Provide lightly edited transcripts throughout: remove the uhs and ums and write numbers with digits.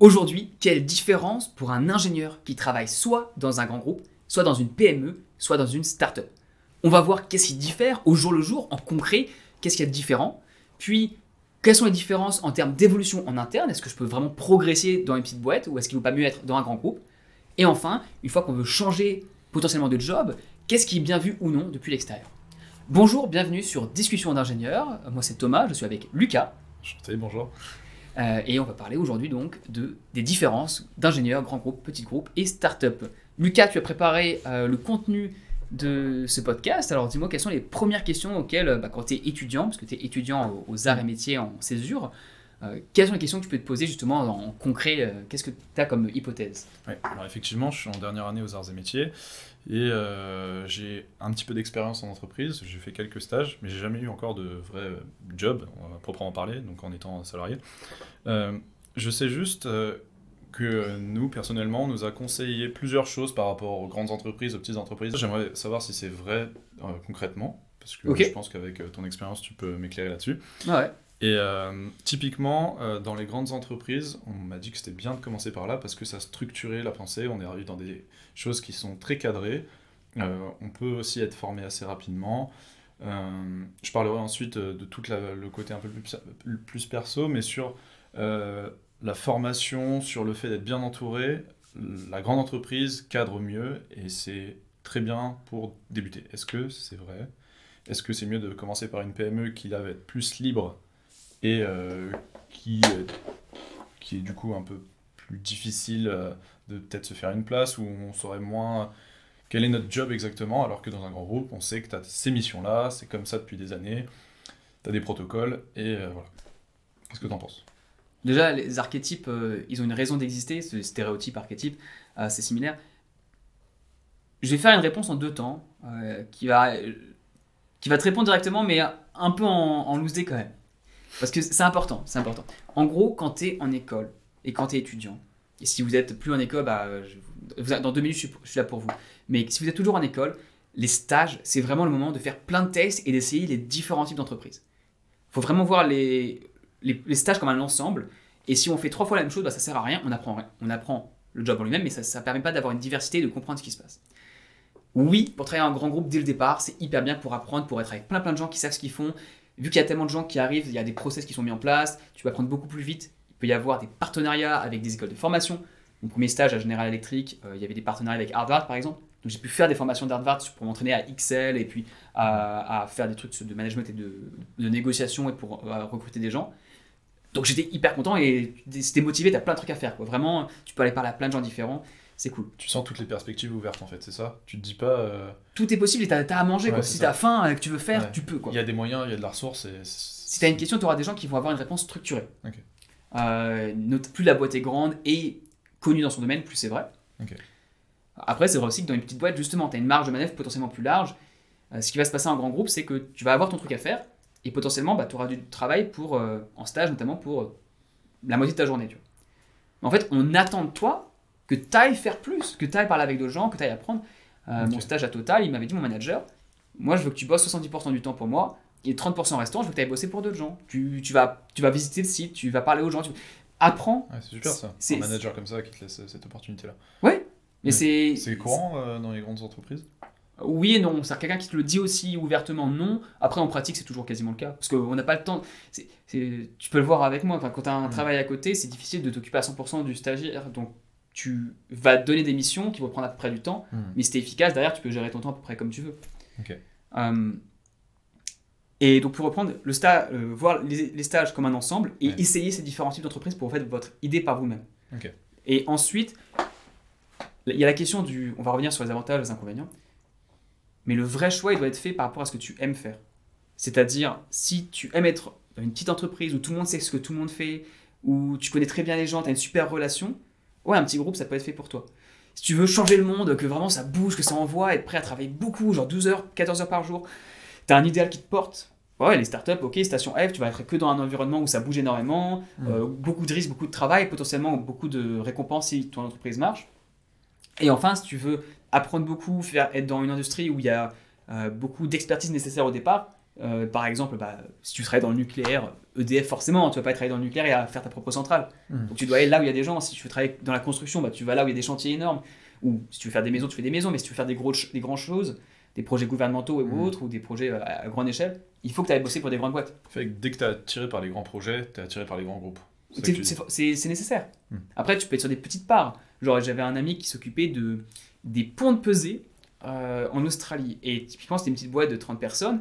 Aujourd'hui, quelle différence pour un ingénieur qui travaille soit dans un grand groupe, soit dans une PME, soit dans une start-up? On va voir qu'est-ce qui diffère au jour le jour, en concret, qu'est-ce qu'il y a de différent. Puis, quelles sont les différences en termes d'évolution en interne? Est-ce que je peux vraiment progresser dans une petite boîte ou est-ce qu'il ne vaut pas mieux être dans un grand groupe? Et enfin, une fois qu'on veut changer potentiellement de job, qu'est-ce qui est bien vu ou non depuis l'extérieur? Bonjour, bienvenue sur Discussion d'ingénieurs. Moi c'est Thomas, je suis avec Lucas. Enchanté, bonjour. Et on va parler aujourd'hui donc des différences d'ingénieurs, grands groupes, petits groupes et start-up. Lucas, tu as préparé le contenu de ce podcast. Alors dis-moi quelles sont les premières questions auxquelles, quand tu es étudiant, parce que tu es étudiant aux arts et métiers en césure, quelles sont les questions que tu peux te poser justement en concret? Qu'est-ce que tu as comme hypothèse? Ouais, alors effectivement, je suis en dernière année aux arts et métiers et j'ai un petit peu d'expérience en entreprise. J'ai fait quelques stages, mais j'ai jamais eu encore de vrai job, proprement parler, donc en étant salarié. Je sais juste que nous, personnellement, on nous a conseillé plusieurs choses par rapport aux grandes entreprises, aux petites entreprises. J'aimerais savoir si c'est vrai concrètement, parce que Ok. je pense qu'avec ton expérience, tu peux m'éclairer là-dessus. Ah ouais. Et typiquement, dans les grandes entreprises, on m'a dit que c'était bien de commencer par là parce que ça structurait la pensée, on est arrivé dans des choses qui sont très cadrées, on peut aussi être formé assez rapidement. Je parlerai ensuite de tout le côté un peu plus perso, mais sur la formation, sur le fait d'être bien entouré, la grande entreprise cadre mieux et c'est très bien pour débuter. Est-ce que c'est vrai? Est-ce que c'est mieux de commencer par une PME qui là va être plus libre et qui est du coup un peu plus difficile de peut-être se faire une place, où on saurait moins quel est notre job exactement, alors que dans un grand groupe, on sait que tu as ces missions-là, c'est comme ça depuis des années, tu as des protocoles, et voilà. Qu'est-ce que tu en penses? Déjà, les archétypes, ils ont une raison d'exister, ce stéréotype, archétype, c'est similaire. Je vais faire une réponse en deux temps, qui va te répondre directement, mais un peu en loose day quand même. Parce que c'est important, c'est important. En gros, quand tu es en école et quand tu es étudiant, et si vous n'êtes plus en école, dans 2 minutes, je suis là pour vous. Mais si vous êtes toujours en école, les stages, c'est vraiment le moment de faire plein de tests et d'essayer les différents types d'entreprises. Il faut vraiment voir les stages comme un ensemble. Et si on fait 3 fois la même chose, ça ne sert à rien, on apprend rien. On apprend le job en lui-même, mais ça ne permet pas d'avoir une diversité et de comprendre ce qui se passe. Oui, pour travailler en grand groupe dès le départ, c'est hyper bien pour apprendre, pour être avec plein de gens qui savent ce qu'ils font. Vu qu'il y a tellement de gens qui arrivent, il y a des process qui sont mis en place, tu vas apprendre beaucoup plus vite. Il peut y avoir des partenariats avec des écoles de formation. Mon premier stage à General Electric, il y avait des partenariats avec Harvard par exemple. Donc j'ai pu faire des formations d'Harvard pour m'entraîner à Excel et puis à faire des trucs de management et de négociation et pour recruter des gens. Donc j'étais hyper content et c'était motivé, tu as plein de trucs à faire, quoi. Vraiment, tu peux aller parler à plein de gens différents, c'est cool. Tu sens toutes les perspectives ouvertes en fait, c'est ça? Tu te dis pas... Tout est possible et tu as à manger, Ouais, quoi. c'est Si ça. tu as faim et que tu veux faire, Ouais. tu peux, quoi. Il y a des moyens, il y a de la ressource et... Si tu as une question, tu auras des gens qui vont avoir une réponse structurée. Ok. Plus la boîte est grande et connue dans son domaine, plus c'est vrai. Ok. Après, c'est vrai aussi que dans une petite boîte, justement, tu as une marge de manœuvre potentiellement plus large. Ce qui va se passer en grand groupe, c'est que tu vas avoir ton truc à faire et potentiellement, tu auras du travail en stage, notamment pour la moitié de ta journée. Tu vois. Mais en fait, on attend de toi que tu ailles faire plus, que tu ailles parler avec d'autres gens, que tu ailles apprendre. Mon stage à Total, il m'avait dit, mon manager, moi, je veux que tu bosses 70% du temps pour moi et 30% restant, je veux que tu ailles bosser pour d'autres gens. Tu vas visiter le site, tu vas parler aux gens, apprends. Ouais, c'est super ça, un manager comme ça qui te laisse cette opportunité-là. Ouais, mais C'est courant dans les grandes entreprises? Oui et non, c'est quelqu'un qui te le dit aussi ouvertement non. Après en pratique c'est toujours quasiment le cas parce qu'on n'a pas le temps. Tu peux le voir avec moi, quand tu as un travail à côté, c'est difficile de t'occuper à 100% du stagiaire. Donc tu vas te donner des missions qui vont prendre à peu près du temps, mais si t'es efficace derrière, tu peux gérer ton temps à peu près comme tu veux. Ok. Et donc pour reprendre, voir les stages comme un ensemble et essayer ces différents types d'entreprises pour faire votre idée par vous-même. Ok. Et ensuite, il y a la question on va revenir sur les avantages et les inconvénients. Mais le vrai choix, il doit être fait par rapport à ce que tu aimes faire. C'est-à-dire, si tu aimes être dans une petite entreprise où tout le monde sait ce que tout le monde fait, où tu connais très bien les gens, tu as une super relation, ouais, un petit groupe, ça peut être fait pour toi. Si tu veux changer le monde, que vraiment ça bouge, que ça envoie, être prêt à travailler beaucoup, genre 12 heures, 14 heures par jour, tu as un idéal qui te porte, ouais, les startups, ok, station F, tu vas être que dans un environnement où ça bouge énormément, beaucoup de risques, beaucoup de travail, potentiellement beaucoup de récompenses si ton entreprise marche. Et enfin, si tu veux apprendre beaucoup, être dans une industrie où il y a beaucoup d'expertise nécessaire au départ, Par exemple, si tu travailles dans le nucléaire, EDF forcément, tu vas pas travailler dans le nucléaire et à faire ta propre centrale. Donc tu dois aller là où il y a des gens. Si tu veux travailler dans la construction, tu vas là où il y a des chantiers énormes. Ou si tu veux faire des maisons, tu fais des maisons. Mais si tu veux faire des grandes choses, des projets gouvernementaux ou autres, ou des projets à grande échelle, il faut que tu ailles bosser pour des grandes boîtes. Fait que dès que tu es attiré par les grands projets, tu es attiré par les grands groupes. C'est nécessaire. Après, tu peux être sur des petites parts. Genre, j'avais un ami qui s'occupait des ponts de pesée en Australie. Et typiquement, c'était une petite boîte de 30 personnes.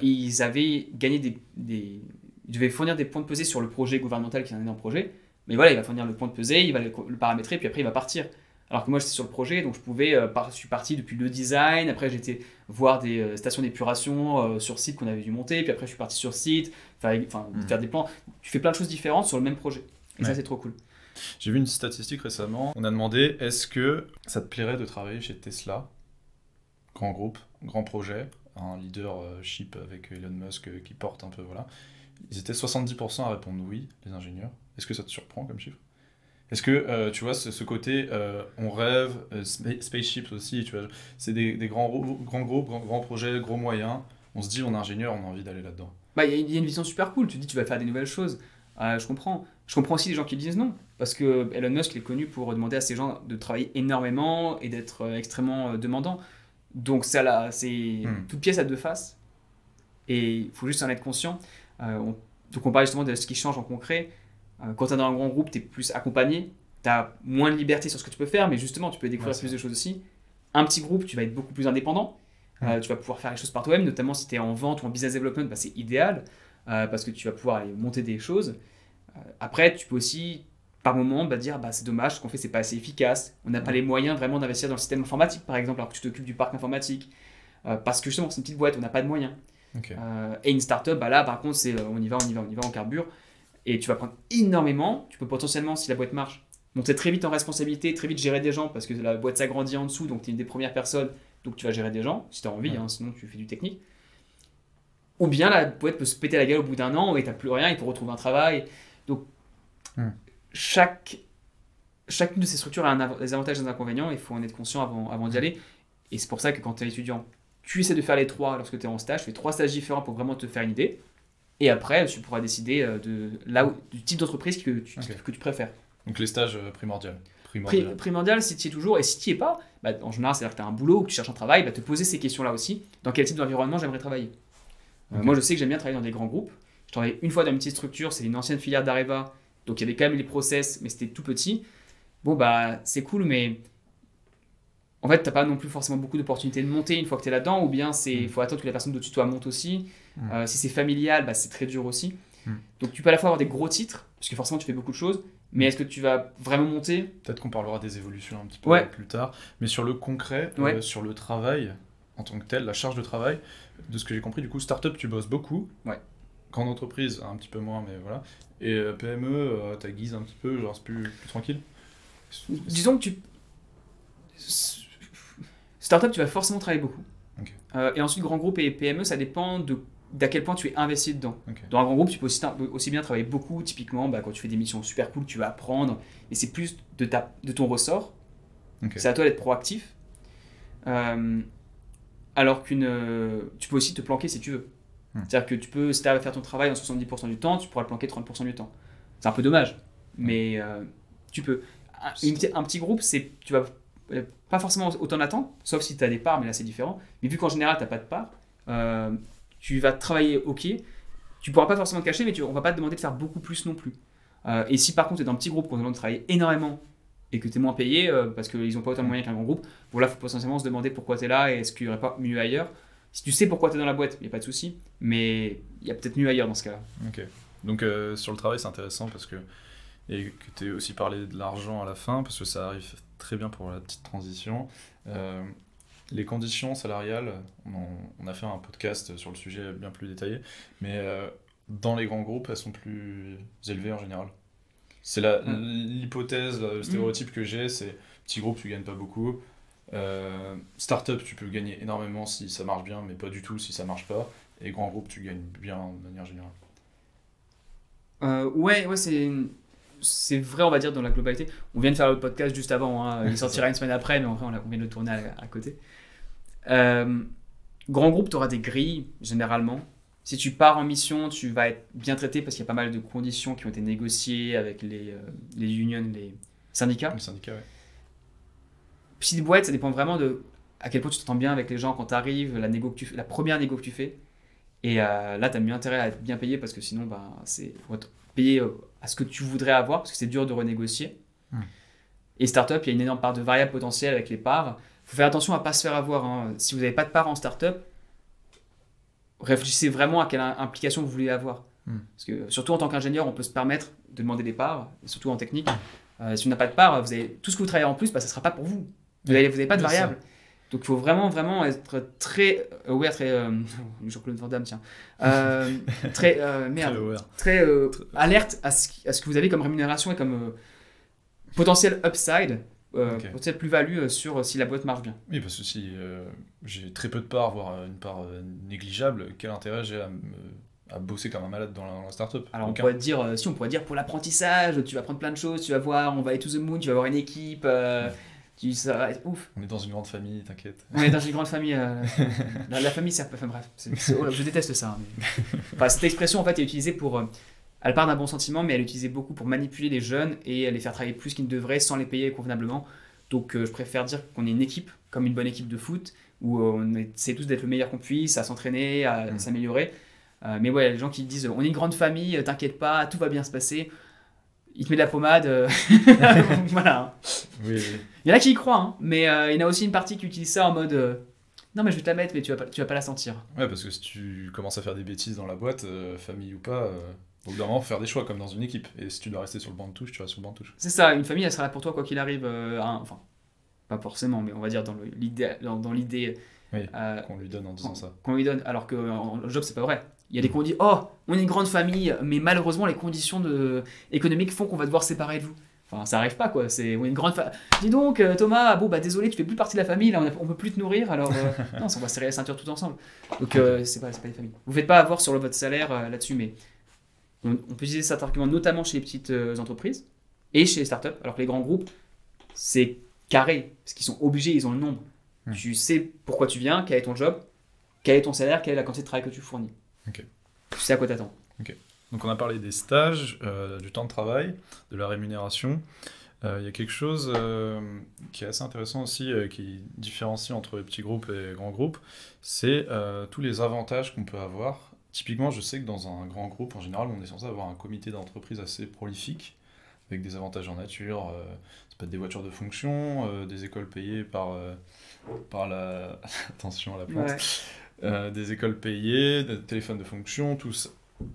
Ils avaient gagné ils devaient fournir des ponts de pesée sur le projet gouvernemental qui est un énorme projet. Mais voilà, il va fournir le pont de pesée, il va le paramétrer, puis après, il va partir. Alors que moi, j'étais sur le projet, donc je suis parti depuis le design. Après, j'étais voir des stations d'épuration sur site qu'on avait dû monter. Puis après, je suis parti sur site, faire des plans. Tu fais plein de choses différentes sur le même projet. Et ça, c'est trop cool. J'ai vu une statistique récemment. On a demandé, est-ce que ça te plairait de travailler chez Tesla? Grand groupe, grand projet, un leadership avec Elon Musk qui porte un peu, voilà. Ils étaient 70% à répondre oui, les ingénieurs. Est-ce que ça te surprend comme chiffre? Est-ce que, tu vois, ce côté, on rêve, spaceships aussi, tu vois, c'est des grands groupes, grands projets, gros moyens. On se dit, on est ingénieur, on a envie d'aller là-dedans. Il y a une vision super cool. Tu te dis, tu vas faire des nouvelles choses. Je comprends. Je comprends aussi les gens qui disent non. Parce que Elon Musk est connu pour demander à ces gens de travailler énormément et d'être extrêmement demandants. Donc, ça, là, c'est toute pièce à deux faces. Et il faut juste en être conscient. Donc, on parle justement de ce qui change en concret. Quand tu es dans un grand groupe, tu es plus accompagné, tu as moins de liberté sur ce que tu peux faire, mais justement, tu peux découvrir plus de choses aussi. Un petit groupe, tu vas être beaucoup plus indépendant, tu vas pouvoir faire les choses par toi-même, notamment si tu es en vente ou en business development, c'est idéal, parce que tu vas pouvoir aller monter des choses. Après, tu peux aussi, par moment, dire c'est dommage, ce qu'on fait, c'est pas assez efficace, on n'a pas les moyens vraiment d'investir dans le système informatique, par exemple, alors que tu t'occupes du parc informatique, parce que justement, c'est une petite boîte, on n'a pas de moyens. Okay. Et une startup, là, par contre, c'est on y va, on carbure. Et tu vas prendre énormément. Tu peux potentiellement, si la boîte marche, monter très vite en responsabilité, très vite gérer des gens parce que la boîte s'agrandit en dessous, donc tu es une des premières personnes, donc tu vas gérer des gens si tu as envie, sinon tu fais du technique. Ou bien la boîte peut se péter la gueule au bout d'un an et tu n'as plus rien, il faut retrouver un travail. Donc chacune de ces structures a des avantages et des inconvénients, il faut en être conscient avant d'y aller. Et c'est pour ça que quand tu es étudiant, tu essaies de faire les trois lorsque tu es en stage, tu fais 3 stages différents pour vraiment te faire une idée. Et après, tu pourras décider du type d'entreprise que tu préfères. Donc les stages primordial, si tu y es toujours, et si tu n'y es pas, en général, c'est-à-dire que tu as un boulot ou que tu cherches un travail, te poser ces questions-là aussi. Dans quel type d'environnement j'aimerais travailler Moi, je sais que j'aime bien travailler dans des grands groupes. Je travaillais une fois dans une petite structure, c'est une ancienne filière d'Areva, donc il y avait quand même les process, mais c'était tout petit. C'est cool, mais en fait, tu n'as pas non plus forcément beaucoup d'opportunités de monter une fois que tu es là-dedans, ou bien il faut attendre que la personne de dessus toi monte aussi. Si c'est familial, c'est très dur aussi. Donc tu peux à la fois avoir des gros titres, parce que forcément tu fais beaucoup de choses, mais est-ce que tu vas vraiment monter ? Peut-être qu'on parlera des évolutions un petit peu plus tard, mais sur le concret, sur le travail en tant que tel, la charge de travail, de ce que j'ai compris, du coup, start-up, tu bosses beaucoup. Grande entreprise, un petit peu moins, mais voilà. Et PME, t'aiguises un petit peu, genre c'est plus tranquille. Disons que Startup, tu vas forcément travailler beaucoup. Et ensuite, grand groupe et PME, ça dépend d'à quel point tu es investi dedans. Dans un grand groupe, tu peux aussi bien travailler beaucoup. Typiquement, quand tu fais des missions super cool, tu vas apprendre. Et c'est plus de ton ressort. C'est à toi d'être proactif. Alors tu peux aussi te planquer si tu veux. C'est-à-dire que si tu vas faire ton travail en 70% du temps, tu pourras le planquer 30% du temps. C'est un peu dommage, mais tu peux. Un petit groupe, tu vas pas forcément autant d'attente, sauf si tu as des parts, mais là c'est différent. Mais vu qu'en général tu n'as pas de parts, tu vas travailler tu pourras pas forcément te cacher, mais on va pas te demander de faire beaucoup plus non plus. Et si par contre tu es dans un petit groupe qu'on te demande de travailler énormément et que tu es moins payé parce qu'ils n'ont pas autant de moyens qu'un grand groupe, là il faut potentiellement se demander pourquoi tu es là et est-ce qu'il n'y aurait pas mieux ailleurs. Si tu sais pourquoi tu es dans la boîte, il n'y a pas de souci, mais il y a peut-être mieux ailleurs dans ce cas-là. Donc sur le travail c'est intéressant parce que et que tu aies aussi parlé de l'argent à la fin, parce que ça arrive très bien pour la petite transition. Les conditions salariales, on a fait un podcast sur le sujet bien plus détaillé, mais dans les grands groupes, elles sont plus élevées en général. C'est l'hypothèse, le stéréotype que j'ai, c'est petit groupe, tu gagnes pas beaucoup. Startup, tu peux gagner énormément si ça marche bien, mais pas du tout si ça marche pas. Et grand groupe, tu gagnes bien de manière générale. C'est vrai, on va dire, dans la globalité. On vient de faire le podcast juste avant, il sortira une semaine après, mais en vrai, on vient de le tourner à côté. Grand groupe, tu auras des grilles, généralement. Si tu pars en mission, tu vas être bien traité parce qu'il y a pas mal de conditions qui ont été négociées avec les unions, les syndicats. Le syndicat, ouais. Petite boîte, ça dépend vraiment de à quel point tu t'entends bien avec les gens quand tu arrives, la première négo que tu fais. Et là, tu as mieux intérêt à être bien payé parce que sinon, faut être payé à ce que tu voudrais avoir parce que c'est dur de renégocier. Et startup, il y a une énorme part de variable potentielle avec les parts. Il faut faire attention à ne pas se faire avoir. Hein. Si vous n'avez pas de parts en startup, réfléchissez vraiment à quelle implication vous voulez avoir. Parce que surtout en tant qu'ingénieur, on peut se permettre de demander des parts, surtout en technique. Si vous n'avez pas de parts, tout ce que vous travaillez en plus, ça ne sera pas pour vous. Vous n'avez pas de variable. Donc il faut vraiment être très aware, Jean-Claude Van Damme, tiens. Très alerte à ce que vous avez comme rémunération et comme potentiel upside, potentiel plus-value sur si la boîte marche bien. Oui, parce que si j'ai très peu de parts, voire une part négligeable, quel intérêt j'ai à bosser comme un malade dans la startup? Alors on pourrait dire pour l'apprentissage, tu vas apprendre plein de choses, tu vas voir, on va aller to the moon, tu vas avoir une équipe. Ça va être ouf. On est dans une grande famille, t'inquiète. On est dans une grande famille. La famille, c'est... Enfin bref, je déteste ça. Mais... cette expression, en fait, est utilisée pour... elle part d'un bon sentiment, mais elle est utilisée beaucoup pour manipuler les jeunes et les faire travailler plus qu'ils ne devraient sans les payer convenablement. Donc je préfère dire qu'on est une équipe, comme une bonne équipe de foot, où on essaie tous d'être le meilleur qu'on puisse, à s'entraîner, à s'améliorer. Mais ouais, les gens qui disent on est une grande famille, t'inquiète pas, tout va bien se passer. Il te met de la pommade, voilà. Oui. Il y en a qui y croient, hein, mais il y en a aussi une partie qui utilise ça en mode non mais je vais te la mettre mais tu vas pas la sentir. Ouais, parce que si tu commences à faire des bêtises dans la boîte, famille ou pas, au bout d'un moment, faut faire des choix comme dans une équipe. Et si tu dois rester sur le banc de touche, tu restes sur le banc de touche. C'est ça, une famille elle sera là pour toi quoi qu'il arrive, enfin pas forcément, mais on va dire dans l'idée oui, qu'on lui donne en disant ça. Qu'on lui donne, alors qu'en job c'est pas vrai. Il y a des qu'on dit oh on est une grande famille, mais malheureusement les conditions économiques font qu'on va devoir se séparer de vous. Enfin, ça arrive pas quoi, c'est une grande dis donc Thomas, désolé, tu fais plus partie de la famille, là on peut plus te nourrir, alors non, on va serrer la ceinture tout ensemble. Donc c'est pas des familles. Vous faites pas avoir sur votre salaire là-dessus, mais on peut utiliser cet argument notamment chez les petites entreprises et chez les startups, alors que les grands groupes, c'est carré, parce qu'ils sont obligés, ils ont le nombre. Tu sais pourquoi tu viens, quel est ton job, quel est ton salaire, quelle est la quantité de travail que tu fournis. Okay. Tu sais à quoi t'attends. Okay. Donc on a parlé des stages, du temps de travail, de la rémunération. Il y a quelque chose qui est assez intéressant aussi, qui différencie entre les petits groupes et les grands groupes, c'est tous les avantages qu'on peut avoir. Typiquement, je sais que dans un grand groupe, en général, on est censé avoir un comité d'entreprise assez prolifique, avec des avantages en nature. Ça peut être des voitures de fonction, des écoles payées par la... Attention à la plante. Ouais. Des écoles payées, des téléphones de fonction, tout ça.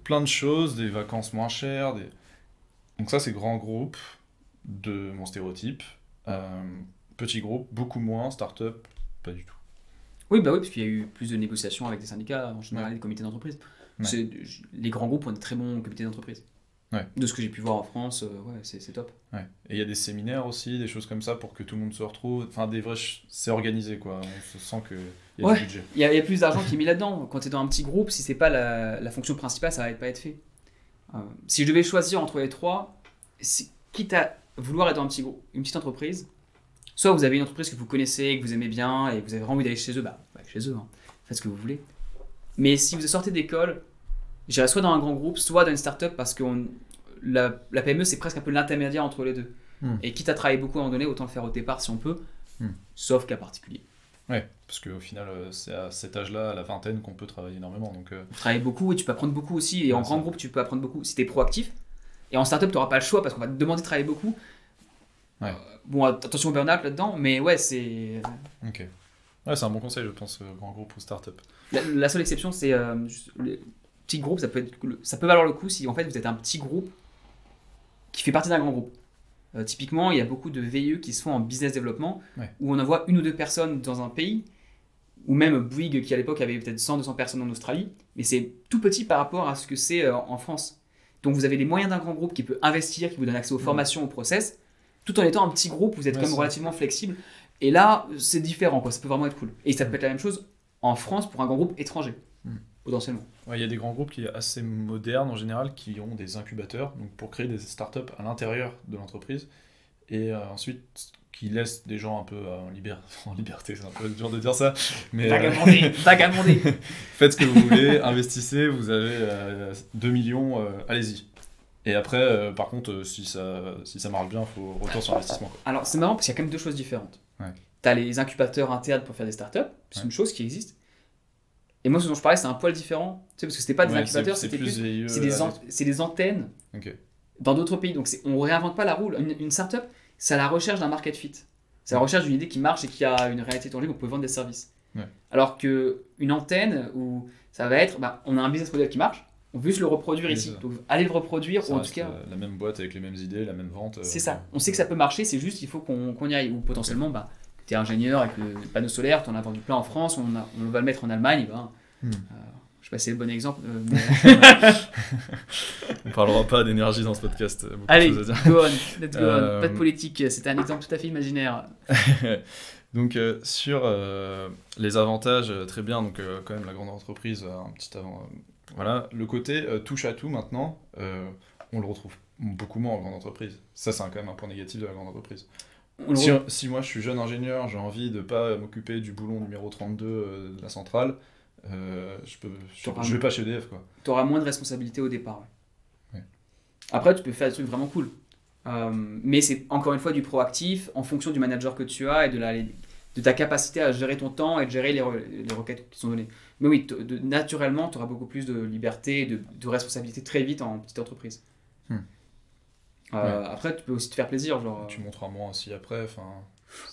Plein de choses, des vacances moins chères. Donc ça, c'est grand groupe de mon stéréotype. Petit groupe, beaucoup moins. Start-up, pas du tout. Oui, parce qu'il y a eu plus de négociations avec des syndicats, en général, des comités d'entreprise. Ouais. Les grands groupes ont des très bons comités d'entreprise. Ouais. De ce que j'ai pu voir en France, c'est top. Ouais. Et il y a des séminaires aussi, des choses comme ça pour que tout le monde se retrouve. Enfin, c'est organisé, quoi. On se sent qu'il y a du budget. Il y a plus d'argent qui est mis là-dedans. Quand tu es dans un petit groupe, si c'est pas la fonction principale, ça va pas être fait. Si je devais choisir entre les trois, quitte à vouloir être dans une petite entreprise, soit vous avez une entreprise que vous connaissez, que vous aimez bien et que vous avez envie d'aller chez eux, chez eux, hein. Faites ce que vous voulez. Mais si vous sortez d'école, j'irai soit dans un grand groupe, soit dans une start-up parce que la PME, c'est presque un peu l'intermédiaire entre les deux. Et quitte à travailler beaucoup à un moment donné, autant le faire au départ si on peut, sauf cas particulier. Ouais, parce qu'au final, c'est à cet âge-là, à la vingtaine, qu'on peut travailler énormément. Donc, tu travailles beaucoup et tu peux apprendre beaucoup aussi. Et en grand groupe, tu peux apprendre beaucoup si tu es proactif. Et en start-up, tu n'auras pas le choix parce qu'on va te demander de travailler beaucoup. Ouais. Bon, attention au burn-out là-dedans, mais ouais, c'est... Ok. Ouais, c'est un bon conseil, je pense, grand groupe ou start-up. La seule exception, c'est le petit groupe, ça peut valoir le coup si en fait vous êtes un petit groupe qui fait partie d'un grand groupe. Typiquement, il y a beaucoup de VIE qui se font en business développement, où on envoie 1 ou 2 personnes dans un pays, ou même Bouygues qui à l'époque avait peut-être 100-200 personnes en Australie, mais c'est tout petit par rapport à ce que c'est en France. Donc vous avez les moyens d'un grand groupe qui peut investir, qui vous donne accès aux formations, aux process, tout en étant un petit groupe, vous êtes comme relativement flexible. Et là, c'est différent, quoi. Ça peut vraiment être cool. Et ça peut être la même chose en France pour un grand groupe étranger, potentiellement. Ouais, il y a des grands groupes qui sont assez modernes en général, qui ont des incubateurs donc pour créer des startups à l'intérieur de l'entreprise. et ensuite qui laisse des gens un peu en liberté, c'est un peu dur de dire ça, mais vagabonder. faites ce que vous voulez, investissez, vous avez 2 millions, allez-y. Et après, par contre, si ça marche bien, il faut retour sur investissement, quoi. Alors c'est marrant parce qu'il y a quand même deux choses différentes. Ouais. Tu as les incubateurs internes pour faire des startups, c'est Ouais. une chose qui existe. Et moi, ce dont je parlais, c'est un poil différent. Tu sais, parce que c'était pas des Ouais, incubateurs, c'est c'était plus. VIE, C'est des antennes Ok. dans d'autres pays. Donc on réinvente pas la roue. Une startup, c'est à la recherche d'un market fit. C'est à la recherche d'une idée qui marche et qui a une réalité tangible, on peut vendre des services. Ouais. Alors qu'une antenne, où ça va être, on a un business model qui marche, on veut juste le reproduire Oui, ici. c'est ça. Donc allez le reproduire, Ça ou en reste, tout cas. la même boîte avec les mêmes idées, la même vente. C'est ça. On sait que ça peut marcher, c'est juste il faut qu'on y aille. Ou potentiellement, tu es ingénieur avec le panneau solaire, tu en as vendu plein en France, on va le mettre en Allemagne. Je sais pas si c'est le bon exemple. On parlera pas d'énergie dans ce podcast. Beaucoup Allez, de choses à dire. go on, let's go on. Pas de politique, c'était un exemple tout à fait imaginaire. Donc sur les avantages, très bien, donc quand même la grande entreprise, un petit avant. Voilà, le côté touche à tout maintenant, on le retrouve beaucoup moins en grande entreprise. Ça, c'est quand même un point négatif de la grande entreprise. Si moi je suis jeune ingénieur, j'ai envie de pas m'occuper du boulon numéro 32 de la centrale, je vais pas chez EDF, quoi. Tu auras moins de responsabilités au départ. Ouais. Après, tu peux faire des trucs vraiment cool. Mais c'est encore une fois du proactif en fonction du manager que tu as et de ta capacité à gérer ton temps et de gérer les requêtes qui sont données. Mais oui, naturellement, tu auras beaucoup plus de liberté, de responsabilité très vite en petite entreprise. Ouais. Après, tu peux aussi te faire plaisir. Tu monteras moins aussi après.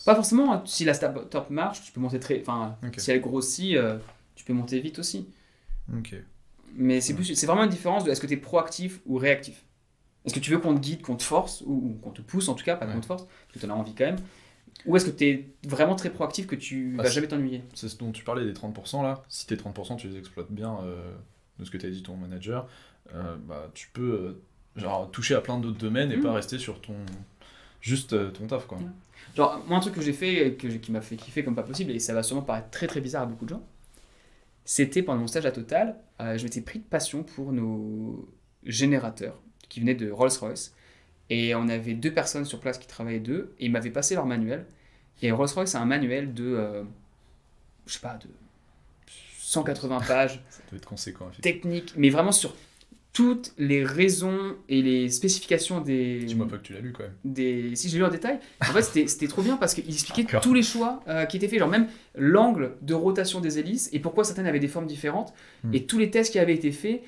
Pas forcément. Hein. Si la startup marche, tu peux monter très. Okay. Si elle grossit, tu peux monter vite aussi. Ok. Mais c'est vraiment une différence de est-ce que tu es proactif ou réactif. Est-ce que tu veux qu'on te guide, qu'on te force, ou qu'on te pousse en tout cas, pas qu'on te force, parce que tu en as envie quand même. Ou est-ce que tu es vraiment très proactif que tu vas jamais t'ennuyer. C'est ce dont tu parlais des 30% là. Si tes 30% tu les exploites bien de ce que t'as dit ton manager, tu peux toucher à plein d'autres domaines et pas rester sur ton taf, quoi. Genre, moi un truc que j'ai fait, qui m'a fait kiffer comme pas possible, et ça va sûrement paraître très très bizarre à beaucoup de gens, c'était pendant mon stage à Total, je m'étais pris de passion pour nos générateurs qui venaient de Rolls-Royce. Et on avait 2 personnes sur place qui travaillaient d'eux, et ils m'avaient passé leur manuel. Et Rolls-Royce a un manuel de 180 pages. Ça doit être conséquent, technique, mais vraiment sur toutes les raisons et les spécifications des... Dis-moi pas que tu l'as lu quand même. Si j'ai lu en détail, en fait c'était trop bien parce qu'il expliquait tous les choix qui étaient faits, genre même l'angle de rotation des hélices et pourquoi certaines avaient des formes différentes, et tous les tests qui avaient été faits,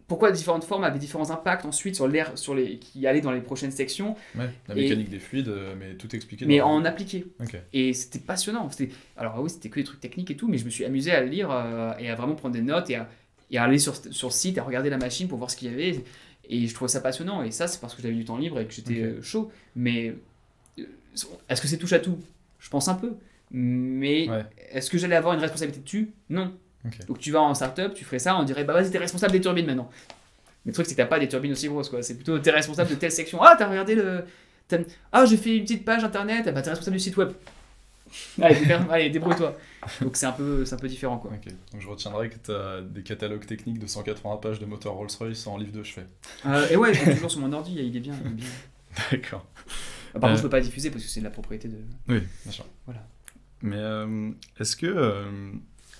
pourquoi différentes formes avaient différents impacts ensuite sur l'air qui allait dans les prochaines sections. Ouais, la mécanique des fluides, mais tout expliqué. Mais en appliqué. Okay. Et c'était passionnant. Alors oui, c'était que des trucs techniques et tout, mais je me suis amusé à le lire et à vraiment prendre des notes et à aller sur le site et à regarder la machine pour voir ce qu'il y avait. Et je trouvais ça passionnant. Et ça, c'est parce que j'avais du temps libre et que j'étais chaud. Mais est-ce que c'est touche à tout ? Je pense un peu. Mais est-ce que j'allais avoir une responsabilité dessus ? Non. Okay. Donc tu vas en startup, tu ferais ça, on dirait vas-y, t'es responsable des turbines maintenant. Mais le truc, c'est que t'as pas des turbines aussi grosses, quoi. C'est plutôt t'es responsable de telle section. Ah, t'as regardé j'ai fait une petite page internet, t'es responsable du site web. Allez, débrouille-toi. Donc c'est un peu différent, quoi. Okay. Donc je retiendrai que t'as des catalogues techniques de 180 pages de moteur Rolls-Royce en livre de chevet. Et ouais, je l'ai toujours sur mon ordi, il est bien. D'accord. Par contre, je peux pas diffuser parce que c'est de la propriété de... Oui, bien sûr. Voilà. Mais est-ce que...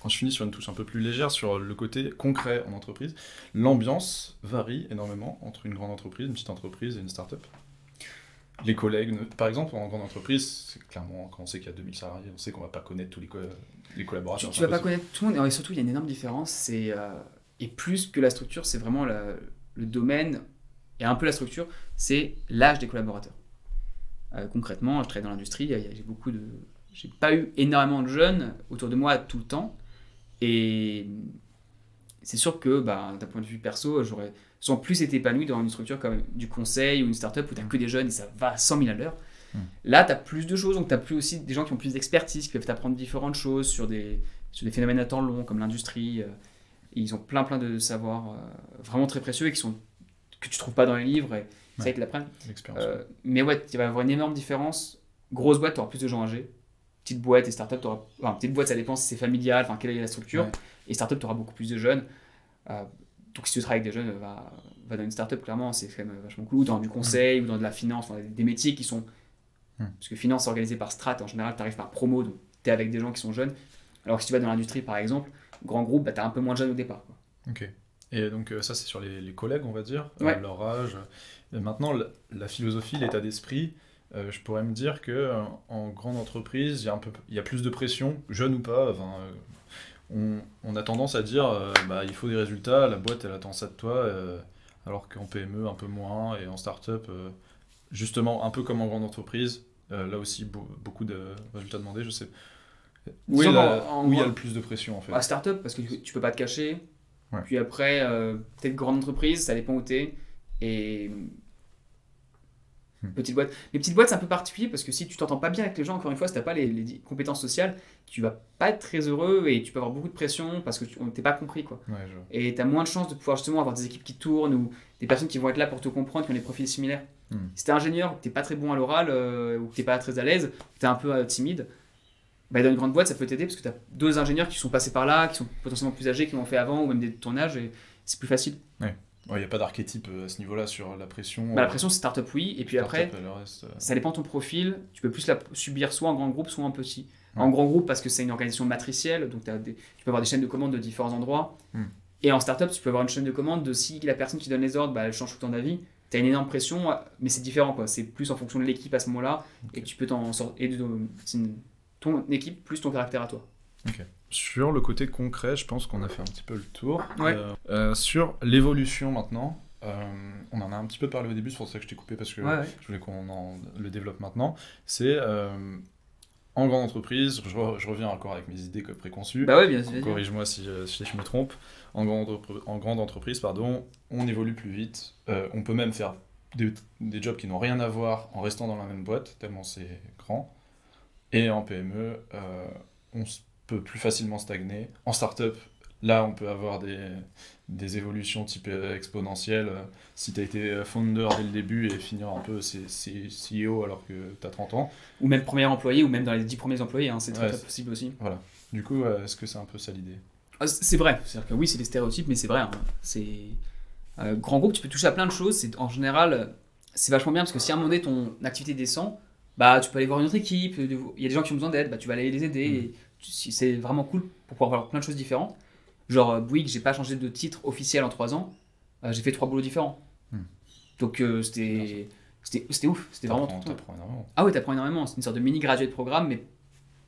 Quand je finis sur une touche un peu plus légère sur le côté concret en entreprise, l'ambiance varie énormément entre une grande entreprise, une petite entreprise et une start-up. Les collègues, par exemple, en grande entreprise, c'est clairement, quand on sait qu'il y a 2000 salariés, on sait qu'on va pas connaître tous les collaborateurs. Tu vas pas connaître tout le monde, et surtout, il y a une énorme différence, et plus que la structure, c'est vraiment le domaine, et un peu la structure, c'est l'âge des collaborateurs. Concrètement, je travaille dans l'industrie, j'ai pas eu énormément de jeunes autour de moi tout le temps. Et c'est sûr que d'un point de vue perso, j'aurais sans plus été épanoui dans une structure comme du conseil ou une startup où tu n'as que des jeunes et ça va à 100 000 à l'heure. Là, tu as plus de choses, donc tu as plus aussi des gens qui ont plus d'expertise, qui peuvent t'apprendre différentes choses sur des phénomènes à temps long comme l'industrie. Ils ont plein de savoirs vraiment très précieux et que tu trouves pas dans les livres et c'est ça qu'ils l'apprennent. Mais ouais, il va y avoir une énorme différence. Grosse boîte, tu auras plus de gens âgés. Petite boîte et start-up, petite boîte, ça dépend si c'est familial, quelle est la structure. Et start-up, tu auras beaucoup plus de jeunes. Donc si tu travailles avec des jeunes, va va dans une startup, clairement, c'est quand même vachement cool, ou dans du conseil, ou dans de la finance, dans des métiers qui sont... Parce que finance c'est organisé par strat, en général, tu arrives par promo, donc tu es avec des gens qui sont jeunes. Alors que si tu vas dans l'industrie, par exemple, grand groupe, bah, tu as un peu moins de jeunes au départ, quoi. Ok. Et donc ça c'est sur les collègues on va dire, Ouais. leur âge. Et maintenant la philosophie, l'état d'esprit, je pourrais me dire que en grande entreprise il y a plus de pression, jeune ou pas. Enfin, on a tendance à dire bah, il faut des résultats, la boîte elle attend ça de toi, alors qu'en PME un peu moins et en start-up justement un peu comme en grande entreprise, là aussi beaucoup de résultats demandés, je sais. Oui, Où il y a le plus de pression en fait. À start-up, parce que tu peux pas te cacher. Ouais. Puis après, peut-être grande entreprise, ça dépend où t'es. Et petite boîte. Les petites boîtes, c'est un peu particulier parce que si tu t'entends pas bien avec les gens, encore une fois, si t'as pas les compétences sociales, tu vas pas être très heureux et tu peux avoir beaucoup de pression parce que on t'es pas compris, quoi. Ouais, Et t'as moins de chances de pouvoir justement avoir des équipes qui tournent ou des personnes qui vont être là pour te comprendre, qui ont des profils similaires. Si t'es ingénieur, que t'es pas très bon à l'oral ou que t'es pas très à l'aise, que t'es un peu timide, bah, dans une grande boîte, ça peut t'aider parce que tu as deux ingénieurs qui sont passés par là, qui sont potentiellement plus âgés, qui l'ont fait avant, ou même des tournages, et c'est plus facile. Il n'y a pas d'archétype à ce niveau-là sur la pression. Bah, la pression, c'est startup, oui, et puis Startup, après, le reste, ça dépend de ton profil. Tu peux plus la subir soit en grand groupe, soit en petit. Ouais. En grand groupe, parce que c'est une organisation matricielle, donc tu peux avoir des chaînes de commandes de différents endroits. Et en startup, tu peux avoir une chaîne de commandes de si la personne qui donne les ordres, bah, elle change tout le temps d'avis. Tu as une énorme pression, mais c'est différent, quoi. C'est plus en fonction de l'équipe à ce moment-là, et que tu peux t'en sortir. C'est ton équipe plus ton caractère à toi. Ok. Sur le côté concret, je pense qu'on a fait un petit peu le tour. Ouais. Sur l'évolution maintenant, on en a un petit peu parlé au début, c'est pour ça que je t'ai coupé parce que je voulais qu'on le développe maintenant. C'est en grande entreprise, je reviens encore avec mes idées préconçues. Bah ouais, bien sûr. Corrige-moi si je me trompe. En grande entreprise, pardon, on évolue plus vite. On peut même faire des jobs qui n'ont rien à voir en restant dans la même boîte, tellement c'est grand. Et en PME, on peut plus facilement stagner. En start-up, là, on peut avoir des évolutions type exponentielles. Si tu as été founder dès le début et finir un peu CEO alors que tu as 30 ans. Ou même premier employé, ou même dans les 10 premiers employés, hein, c'est très possible aussi. Voilà. Du coup, est-ce que c'est un peu ça l'idée ? C'est vrai. C'est-à-dire que oui, c'est des stéréotypes, mais c'est vrai. Hein. Grand groupe, tu peux toucher à plein de choses. En général, c'est vachement bien parce que si à un moment donné, ton activité descend, bah, tu peux aller voir une autre équipe, il y a des gens qui ont besoin d'aide, bah, tu vas aller les aider. Et c'est vraiment cool pour pouvoir voir plein de choses différentes. Genre Bouygues, j'ai pas changé de titre officiel en 3 ans, j'ai fait 3 boulots différents. Donc c'était ouf, c'était vraiment tout. T'apprends énormément. Ah ouais, t'apprends énormément, c'est une sorte de mini graduate programme, mais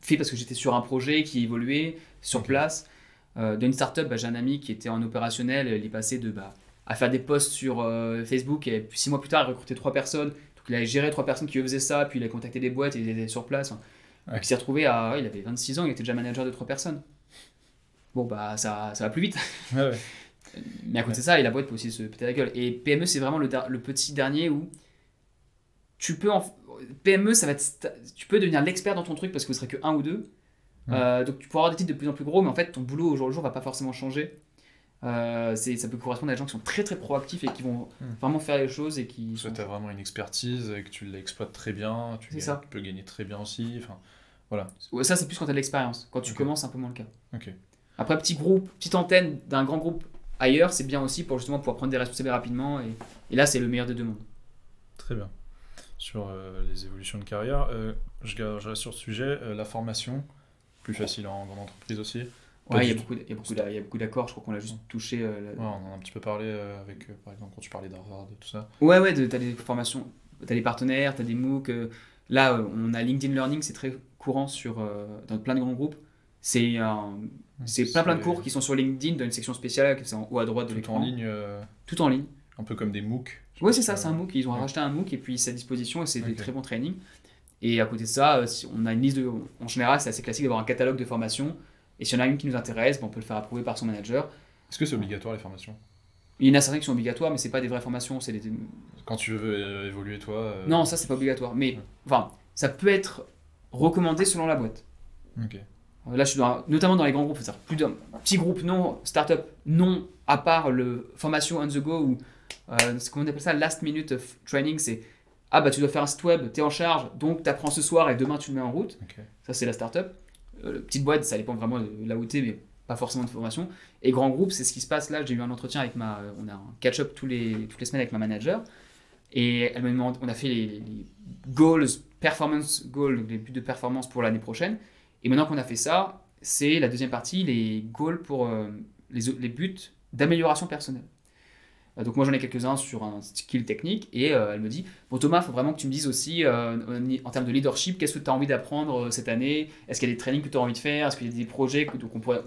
fait parce que j'étais sur un projet qui évoluait sur place. Dans une startup, j'ai un ami qui était en opérationnel, il est passé à faire des posts sur Facebook, et puis 6 mois plus tard, il recrutait 3 personnes. Donc il a géré 3 personnes qui faisaient ça, puis il a contacté des boîtes et il était sur place. Donc il s'est retrouvé il avait 26 ans, il était déjà manager de 3 personnes. Bon, bah ça va plus vite. Ouais. Mais à côté de ça, et la boîte peut aussi se péter la gueule. Et PME, c'est vraiment le petit dernier où tu peux PME, tu peux devenir l'expert dans ton truc parce que vous serez que 1 ou 2. Donc tu pourras avoir des titres de plus en plus gros, mais en fait ton boulot au jour le jour va pas forcément changer. Ça peut correspondre à des gens qui sont très très proactifs et qui vont vraiment faire les choses et qui. Soit tu as vraiment une expertise et que tu l'exploites très bien, tu peux gagner très bien aussi. Enfin, voilà. Ouais, ça c'est plus quand tu as de l'expérience. Quand tu commences, c'est un peu moins le cas. Ok. Après, petit groupe, petite antenne d'un grand groupe ailleurs, c'est bien aussi pour justement pouvoir prendre des responsabilités rapidement. Et là, c'est le meilleur des deux mondes. Très bien. Sur les évolutions de carrière, je reste sur ce sujet. La formation, plus facile en grande entreprise aussi. Ouais, il y a beaucoup d'accords, je crois qu'on l'a juste touché. On en a un petit peu parlé avec, par exemple, quand tu parlais d'Harvard et tout ça. Ouais, t'as des formations, t'as des partenaires, t'as des MOOC. Là, on a LinkedIn Learning, c'est très courant dans plein de grands groupes. C'est plein de cours qui sont sur LinkedIn, dans une section spéciale, c'est en haut à droite de l'écran. Tout en ligne. Tout en ligne. Un peu comme des MOOC. Ouais, c'est ça, c'est un MOOC. Ils ont racheté un MOOC et puis c'est à disposition et c'est des très bons trainings. Et à côté de ça, on a une liste en général, c'est assez classique d'avoir un catalogue de formations. Et si on a une qui nous intéresse, on peut le faire approuver par son manager. Est-ce que c'est obligatoire les formations ? Il y en a certaines qui sont obligatoires, mais c'est pas des vraies formations. Quand tu veux évoluer toi Non, ça c'est pas obligatoire. Mais enfin, ça peut être recommandé selon la boîte. Ok. Là, je suis notamment dans les grands groupes, c'est-à-dire plus d'un petit groupe non, start-up non, à part le formation on the go ou comment on appelle ça, last minute of training, c'est tu dois faire un site web, t'es en charge, donc t'apprends ce soir et demain tu le mets en route. Okay. Ça c'est la start-up. Petite boîte, ça dépend vraiment de là où t'es, mais pas forcément de formation. Et grand groupe, c'est ce qui se passe là. J'ai eu un entretien avec on a un catch-up toutes les semaines avec ma manager. Et elle me demande, on a fait les goals, performance goals, les buts de performance pour l'année prochaine. Et maintenant qu'on a fait ça, c'est la deuxième partie, les goals pour les buts d'amélioration personnelle. Donc moi j'en ai quelques-uns sur un skill technique et elle me dit bon Thomas, il faut vraiment que tu me dises aussi en termes de leadership, qu'est-ce que tu as envie d'apprendre cette année, est-ce qu'il y a des trainings que tu as envie de faire, est-ce qu'il y a des projets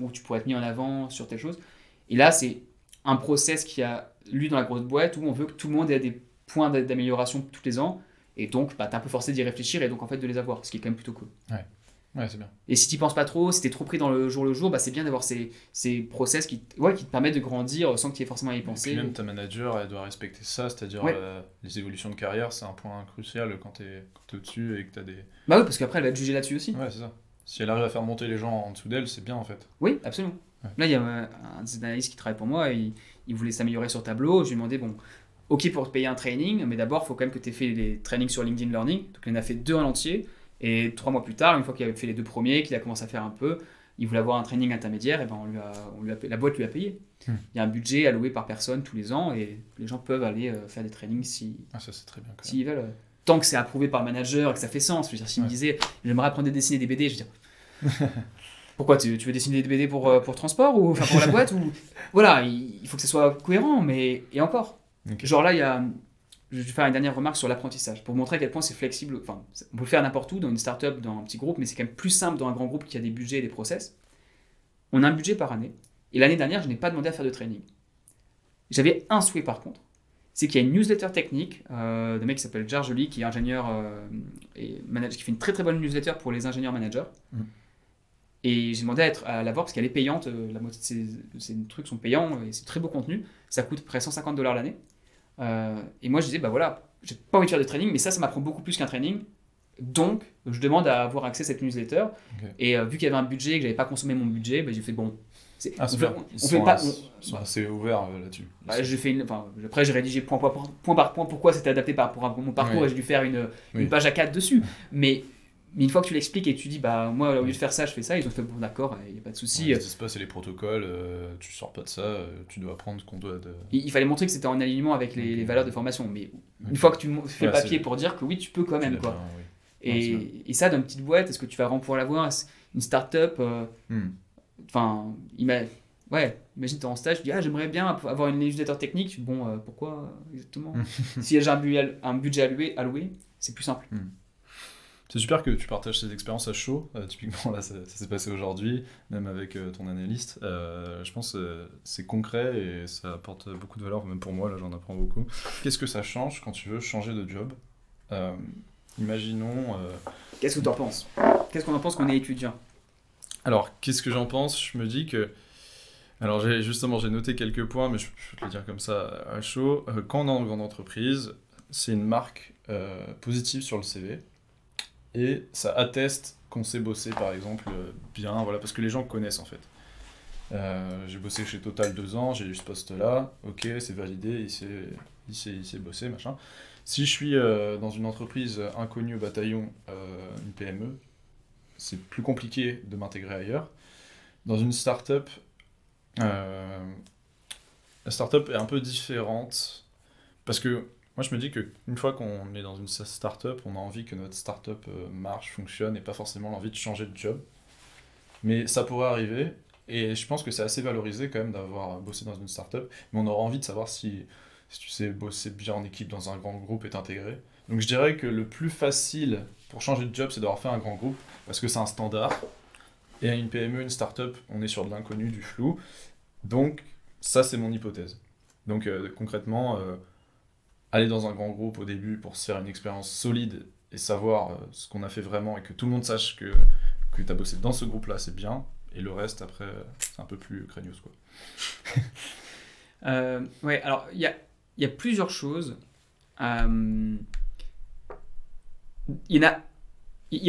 où tu pourrais être mis en avant sur telle chose. Et là c'est un process qui a lu dans la grosse boîte où on veut que tout le monde ait des points d'amélioration tous les ans et donc bah, tu es un peu forcé d'y réfléchir et donc en fait de les avoir, ce qui est quand même plutôt cool. Ouais, c'est bien. Et si tu penses pas trop, si tu es trop pris dans le jour, bah, c'est bien d'avoir ces process qui te permettent de grandir sans que tu aies forcément à y penser. Et puis même ta manager, elle doit respecter ça, c'est-à-dire les évolutions de carrière, c'est un point crucial quand tu es au-dessus et que tu as des... Bah oui, parce qu'après elle va te juger là-dessus aussi. Ouais, c'est ça. Si elle arrive à faire monter les gens en dessous d'elle, c'est bien en fait. Oui, absolument. Ouais. Là, il y a un des analystes qui travaille pour moi, il voulait s'améliorer sur Tableau. Je lui ai demandé, bon, ok pour te payer un training, mais d'abord, il faut quand même que tu aies fait les trainings sur LinkedIn Learning. Donc il en a fait 2 en entier. Et 3 mois plus tard, une fois qu'il avait fait les 2 premiers, qu'il a commencé à faire un peu, il voulait avoir un training intermédiaire, et ben la boîte lui a payé. Il y a un budget alloué par personne tous les ans, et les gens peuvent aller faire des trainings ça c'est très bien. S'ils veulent. Tant que c'est approuvé par le manager et que ça fait sens. Je veux dire, s'il me disait, j'aimerais apprendre à dessiner des BD, je veux dire, pourquoi tu veux dessiner des BD pour transport ou pour la boîte ou... Voilà, il faut que ça soit cohérent, mais et encore. Okay. Genre là, je vais faire une dernière remarque sur l'apprentissage pour montrer à quel point c'est flexible. Enfin, on peut le faire n'importe où, dans une startup, dans un petit groupe, mais c'est quand même plus simple dans un grand groupe qui a des budgets et des process. On a un budget par année. Et l'année dernière, je n'ai pas demandé à faire de training. J'avais un souhait par contre. C'est qu'il y a une newsletter technique d'un mec qui s'appelle Jar Joly, qui est ingénieur et manager, qui fait une très très bonne newsletter pour les ingénieurs managers. Et j'ai demandé à la voir parce qu'elle est payante. La moitié de ces trucs sont payants et c'est très beau contenu. Ça coûte près de $150 l'année. Et moi je disais bah voilà, j'ai pas envie de faire de training, mais ça m'apprend beaucoup plus qu'un training, donc je demande à avoir accès à cette newsletter. Et vu qu'il y avait un budget et que j'avais pas consommé mon budget, bah, j'ai fait bon, ils sont assez ouverts là-dessus. Bah, après j'ai rédigé point par point pourquoi c'était adapté pour mon parcours, et j'ai dû faire une page A4 dessus, mais une fois que tu l'expliques et tu dis bah moi au lieu de faire ça je fais ça, ils ont fait bon d'accord, il n'y a pas de souci. Ce qui se passe c'est les protocoles, tu sors pas de ça, tu dois apprendre ce qu'on doit de... Il fallait montrer que c'était en alignement avec les valeurs de formation, mais une fois que tu fais le papier pour dire que oui tu peux quand même quoi. Et ça dans une petite boîte, est-ce que tu vas vraiment pouvoir l'avoir, une start-up enfin imagine t'es en stage, tu dis j'aimerais bien avoir une newsletter technique, bon pourquoi exactement si j'ai un budget alloué c'est plus simple. C'est super que tu partages ces expériences à chaud. Typiquement, là, ça s'est passé aujourd'hui, même avec ton analyste. Je pense que c'est concret et ça apporte beaucoup de valeur, même pour moi, là, j'en apprends beaucoup. Qu'est-ce que ça change quand tu veux changer de job ? Imaginons... Qu'est-ce que tu en penses ? Qu'est-ce qu'on en pense qu'on est étudiant ? Alors, qu'est-ce que j'en pense ? Je me dis que... Alors, j'ai noté quelques points, mais je peux te le dire comme ça à chaud. Quand on est en grande entreprise, c'est une marque positive sur le CV. Et ça atteste qu'on sait bosser, par exemple, bien, voilà, parce que les gens connaissent, en fait. J'ai bossé chez Total 2 ans, j'ai eu ce poste-là, ok, c'est validé, il sait bosser, machin. Si je suis dans une entreprise inconnue au bataillon, une PME, c'est plus compliqué de m'intégrer ailleurs. Dans une start-up, la start-up est un peu différente, parce que moi, je me dis qu'une fois qu'on est dans une start-up, on a envie que notre start-up marche, fonctionne, et pas forcément l'envie de changer de job. Mais ça pourrait arriver, et je pense que c'est assez valorisé quand même d'avoir bossé dans une start-up, mais on aura envie de savoir si tu sais bosser bien en équipe dans un grand groupe et t'intégrer. Donc je dirais que le plus facile pour changer de job, c'est d'avoir fait un grand groupe, parce que c'est un standard. Et à une PME, une start-up, on est sur de l'inconnu, du flou. Donc ça, c'est mon hypothèse. Donc concrètement... aller dans un grand groupe au début pour se faire une expérience solide et savoir ce qu'on a fait vraiment et que tout le monde sache que tu as bossé dans ce groupe-là, c'est bien. Et le reste, après, c'est un peu plus craignos, quoi. Ouais, alors, il y a plusieurs choses. Il y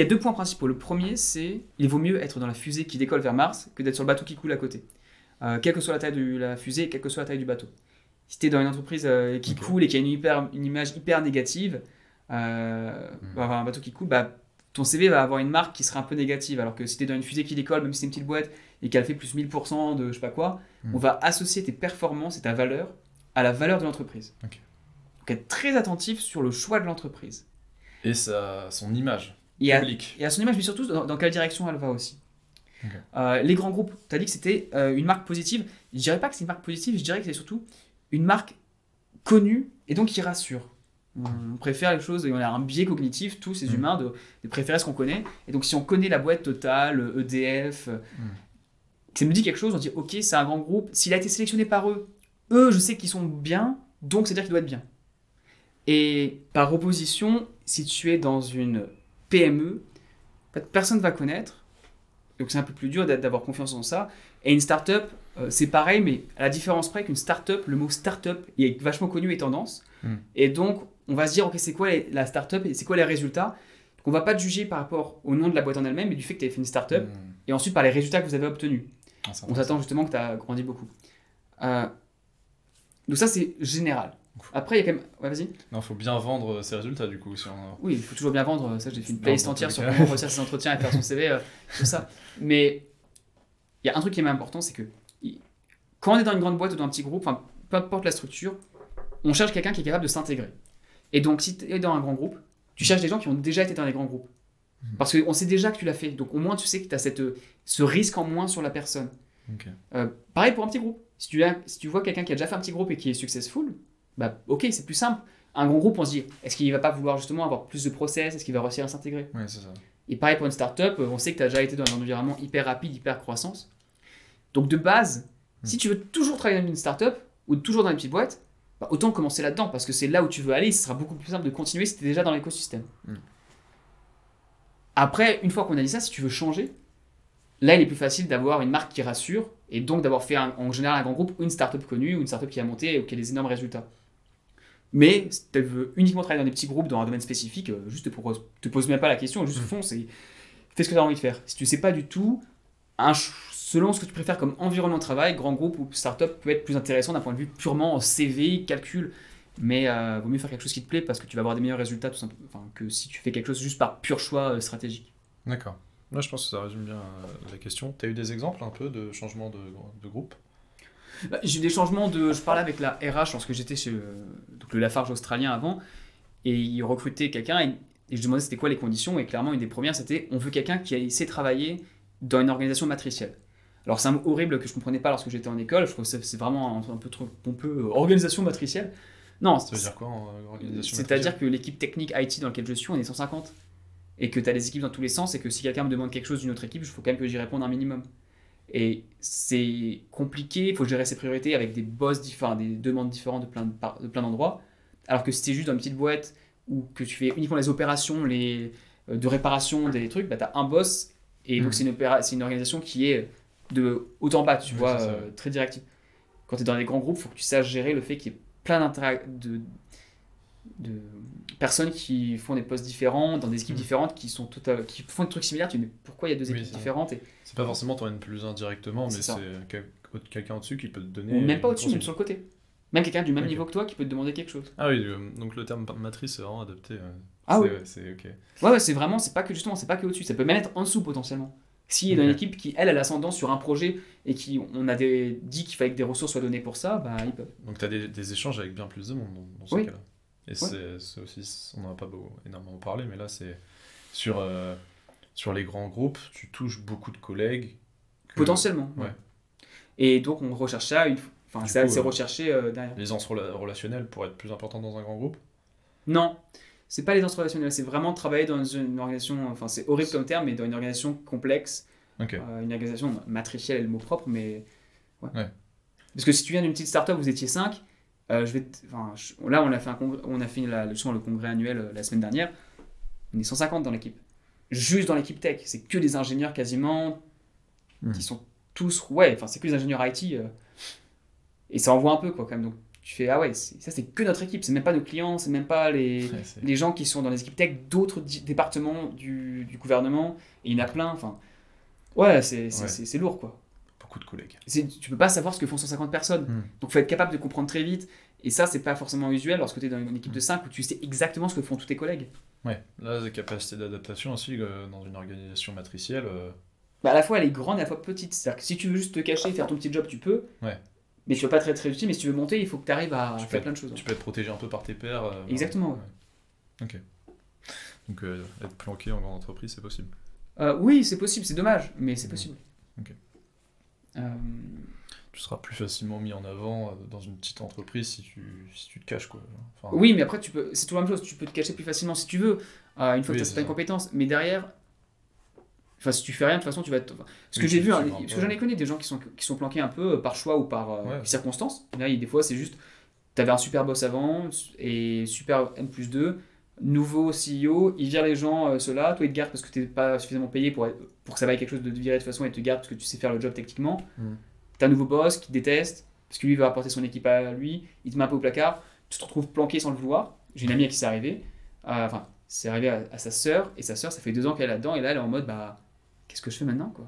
a 2 points principaux. Le premier, c'est il vaut mieux être dans la fusée qui décolle vers Mars que d'être sur le bateau qui coule à côté. Quelle que soit la taille de la fusée, quelle que soit la taille du bateau. Si tu es dans une entreprise qui coule et qui a une image hyper négative, avoir un bateau qui coule, bah, ton CV va avoir une marque qui sera un peu négative. Alors que si tu es dans une fusée qui décolle, même si c'est une petite boîte, et qu'elle fait plus 1000% de je sais pas quoi, on va associer tes performances et ta valeur à la valeur de l'entreprise. Ok. Donc être très attentif sur le choix de l'entreprise. Et son image publique. Et à son image, mais surtout dans quelle direction elle va aussi. Ok. Les grands groupes, tu as dit que c'était une marque positive. Je dirais pas que c'est une marque positive, je dirais que c'est surtout une marque connue et donc qui rassure. On préfère les choses, et on a un biais cognitif, tous ces humains, de préférer ce qu'on connaît. Et donc si on connaît la boîte Total, EDF, que ça me dit quelque chose, on dit ok, c'est un grand groupe, s'il a été sélectionné par eux, je sais qu'ils sont bien, donc c'est-à-dire qu'il doit être bien. Et par opposition, si tu es dans une PME, personne ne va connaître, donc c'est un peu plus dur d'avoir confiance en ça. Et une start-up, c'est pareil, mais à la différence près qu'une start-up, le mot start-up est vachement connu et tendance. Et donc, on va se dire, ok, c'est quoi la start-up et c'est quoi les résultats. Donc, on va pas te juger par rapport au nom de la boîte en elle-même, mais du fait que tu avais fait une start-up et ensuite par les résultats que vous avez obtenus. On s'attend justement que tu as grandi beaucoup. Donc, ça, c'est général. Après, il y a quand même. Ouais, vas-y. Non, il faut bien vendre ses résultats du coup. Oui, il faut toujours bien vendre. Ça, j'ai fait une playlist entière sur comment réussir ses entretiens et faire son CV, tout ça. Mais il y a un truc qui est important, c'est que quand on est dans une grande boîte ou dans un petit groupe, peu importe la structure, on cherche quelqu'un qui est capable de s'intégrer. Et donc, si tu es dans un grand groupe, tu cherches des gens qui ont déjà été dans les grands groupes. Parce qu'on sait déjà que tu l'as fait. Donc, au moins, tu sais que tu as ce risque en moins sur la personne. Okay. Pareil pour un petit groupe. Si tu vois quelqu'un qui a déjà fait un petit groupe et qui est successful, bah, ok, c'est plus simple. Un grand groupe, on se dit, est-ce qu'il va pas vouloir justement avoir plus de process? Est-ce qu'il va réussir à s'intégrer? Ouais, c'est ça. Et pareil pour une startup, on sait que tu as déjà été dans un environnement hyper rapide, hyper croissance. Donc de base, si tu veux toujours travailler dans une startup ou toujours dans une petite boîte, bah, autant commencer là-dedans parce que c'est là où tu veux aller. Ce sera beaucoup plus simple de continuer si tu es déjà dans l'écosystème. Après, une fois qu'on a dit ça, si tu veux changer, là il est plus facile d'avoir une marque qui rassure et donc d'avoir fait en général un grand groupe ou une startup connue ou une startup qui a monté ou qui a des énormes résultats. Mais si tu veux uniquement travailler dans des petits groupes dans un domaine spécifique, juste te pose même pas la question, juste fonce et fais ce que tu as envie de faire. Si tu sais pas du tout, selon ce que tu préfères comme environnement de travail, grand groupe ou startup peut être plus intéressant d'un point de vue purement CV, calcul, mais vaut mieux faire quelque chose qui te plaît parce que tu vas avoir des meilleurs résultats tout simplement, que si tu fais quelque chose juste par pur choix stratégique. D'accord. Moi je pense que ça résume bien la question. Tu as eu des exemples un peu de changements de groupe? J'ai eu des changements je parlais avec la RH lorsque j'étais chez donc le Lafarge australien avant, et ils recrutaient quelqu'un et je demandais c'était quoi les conditions, et clairement une des premières c'était on veut quelqu'un qui sait travailler dans une organisation matricielle. Alors c'est un mot horrible que je comprenais pas lorsque j'étais en école, je trouve que c'est vraiment un peu trop pompeux, organisation matricielle. Non, ça veut dire quoi organisation c'est-à-dire que l'équipe technique IT dans laquelle je suis, on est 150, et que tu as des équipes dans tous les sens, et que si quelqu'un me demande quelque chose d'une autre équipe, il faut quand même que j'y réponde un minimum. Et c'est compliqué, il faut gérer ses priorités avec des boss différents, des demandes différentes de plein d'endroits. Alors que si tu es juste dans une petite boîte ou que tu fais uniquement les opérations de réparation des trucs, bah, tu as un boss et donc c'est une organisation qui est de haut en bas, tu vois, très directive. Quand tu es dans des grands groupes, il faut que tu saches gérer le fait qu'il y ait plein de personnes qui font des postes différents, dans des équipes différentes, qui font des trucs similaires. Tu dis, mais pourquoi il y a deux équipes différentes C'est pas forcément ton N plus 1 directement, mais c'est quelqu'un au-dessus qui peut te donner... Ou même pas au-dessus, même sur le côté. Même quelqu'un du même niveau que toi qui peut te demander quelque chose. Ah oui, donc le terme matrice est vraiment adapté. Oui. C'est ok. Ouais, c'est vraiment, c'est pas que au-dessus, ça peut même être en dessous potentiellement. S'il est dans une équipe qui, elle, a l'ascendance sur un projet et on a dit qu'il fallait que des ressources soient données pour ça, bah ils peuvent. Donc tu as des échanges avec bien plus de monde dans ce cas-là. Et c'est aussi, on n'en a pas énormément parlé, mais là c'est sur les grands groupes, tu touches beaucoup de collègues. Potentiellement. Ouais. Et donc on recherche ça, c'est assez recherché derrière. L'aisance relationnelle pourrait être plus importante dans un grand groupe? Non, c'est pas l'aisance relationnelle, c'est vraiment travailler dans une organisation, c'est horrible comme terme, mais dans une organisation complexe, une organisation matricielle est le mot propre, mais ouais. Parce que si tu viens d'une petite start-up, vous étiez 5, là on a fait justement le congrès annuel la semaine dernière, on est 150 dans l'équipe. Juste dans l'équipe tech, c'est que des ingénieurs quasiment, qui sont tous, c'est que des ingénieurs IT, et ça envoie un peu quoi quand même, donc tu fais, ah ouais, ça c'est que notre équipe, c'est même pas nos clients, c'est même pas les gens qui sont dans les équipes tech d'autres départements du gouvernement, et il y en a plein, c'est lourd quoi. Beaucoup de collègues. Tu peux pas savoir ce que font 150 personnes, donc il faut être capable de comprendre très vite, et ça c'est pas forcément usuel lorsque tu es dans une équipe de 5 où tu sais exactement ce que font tous tes collègues. Ouais, là la capacité d'adaptation aussi dans une organisation matricielle. Bah, à la fois elle est grande et à la fois petite. C'est-à-dire que si tu veux juste te cacher et faire ton petit job, tu peux. Ouais. Mais tu vas pas être très utile. Mais si tu veux monter, il faut que tu arrives à Tu peux faire plein de choses. Tu peux être protégé un peu par tes pairs. Exactement. Ouais. Ok. Donc être planqué en grande entreprise, c'est possible. Oui, c'est possible, c'est dommage, mais c'est possible. Ok. Euh, Tu seras plus facilement mis en avant dans une petite entreprise si tu te caches, quoi. Enfin, Oui, mais après, c'est toujours la même chose. Tu peux te cacher plus facilement si tu veux, une fois que tu as c'est certaines ça. compétences. Mais derrière, si tu fais rien, de toute façon, tu vas être. Ce que Oui, j'ai vu, tu hein, vas parce pas. que j'en ai connu des gens qui sont planqués un peu par choix ou par Ouais. circonstance. Là, des fois, c'est juste, tu avais un super boss avant et super N+2, nouveau CEO, il vire les gens, ceux-là, toi, il te garde parce que tu n'es pas suffisamment payé pour que ça vaille quelque chose de te virer de toute façon et te garde parce que tu sais faire le job techniquement. T'as un nouveau boss qui te déteste, parce que lui va apporter son équipe à lui, il te met un peu au placard, tu te retrouves planqué sans le vouloir. J'ai une amie à qui c'est arrivé, enfin, c'est arrivé à sa sœur, et sa sœur, ça fait 2 ans qu'elle est là-dedans, et là, elle est en mode, bah, qu'est-ce que je fais maintenant, quoi?